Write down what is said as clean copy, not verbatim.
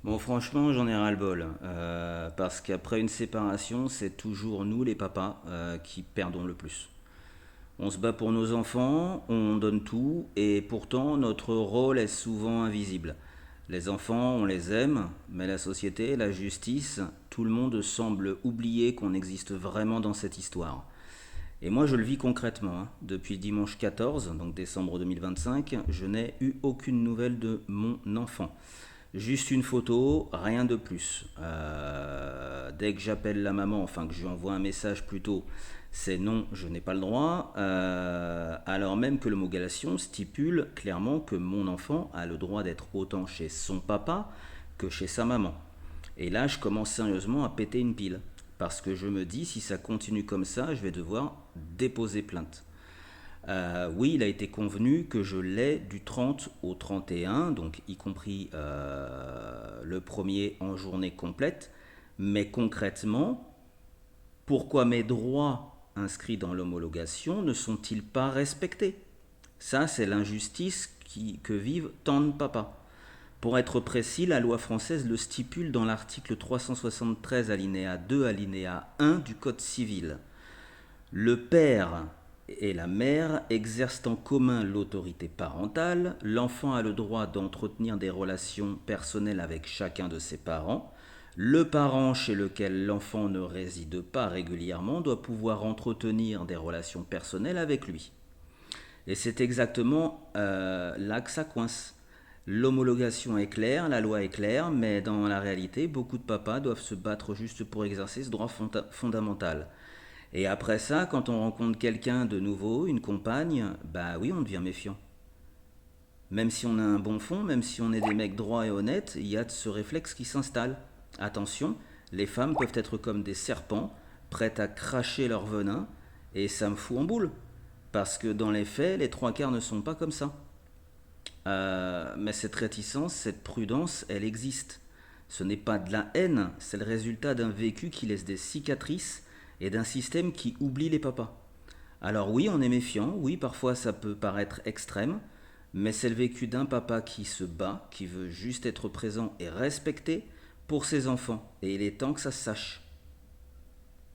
Bon, franchement, j'en ai ras-le-bol. Parce qu'après une séparation, c'est toujours nous, les papas, qui perdons le plus. On se bat pour nos enfants, on donne tout, et pourtant notre rôle est souvent invisible. Les enfants, on les aime, mais la société, la justice, tout le monde semble oublier qu'on existe vraiment dans cette histoire. Et moi, je le vis concrètement, hein. Depuis dimanche 14, donc décembre 2025, je n'ai eu aucune nouvelle de mon enfant. Juste une photo, rien de plus. Dès que j'appelle la maman, enfin que je lui envoie un message plutôt, c'est non, je n'ai pas le droit. Alors même que l'homologation stipule clairement que mon enfant a le droit d'être autant chez son papa que chez sa maman. Et là, je commence sérieusement à péter une pile. Parce que je me dis, si ça continue comme ça, je vais devoir déposer plainte. Oui, il a été convenu que je l'ai du 30 au 31, donc y compris le premier en journée complète. Mais concrètement, pourquoi mes droits inscrits dans l'homologation ne sont-ils pas respectés? Ça, c'est l'injustice que vivent tant de papas. Pour être précis, la loi française le stipule dans l'article 373 alinéa 2 alinéa 1 du Code civil. Le père et la mère exercent en commun l'autorité parentale, l'enfant a le droit d'entretenir des relations personnelles avec chacun de ses parents, le parent chez lequel l'enfant ne réside pas régulièrement doit pouvoir entretenir des relations personnelles avec lui. Et c'est exactement là que ça coince. L'homologation est claire, la loi est claire, mais dans la réalité, beaucoup de papas doivent se battre juste pour exercer ce droit fondamental. Et après ça, quand on rencontre quelqu'un de nouveau, une compagne, bah oui, on devient méfiant. Même si on a un bon fond, même si on est des mecs droits et honnêtes, il y a ce réflexe qui s'installe. Attention, les femmes peuvent être comme des serpents, prêtes à cracher leur venin, et ça me fout en boule. Parce que dans les faits, les trois quarts ne sont pas comme ça. Mais cette réticence, cette prudence, elle existe. Ce n'est pas de la haine, c'est le résultat d'un vécu qui laisse des cicatrices et d'un système qui oublie les papas. Alors oui, on est méfiant, oui, parfois ça peut paraître extrême, mais c'est le vécu d'un papa qui se bat, qui veut juste être présent et respecté pour ses enfants. Et il est temps que ça se sache.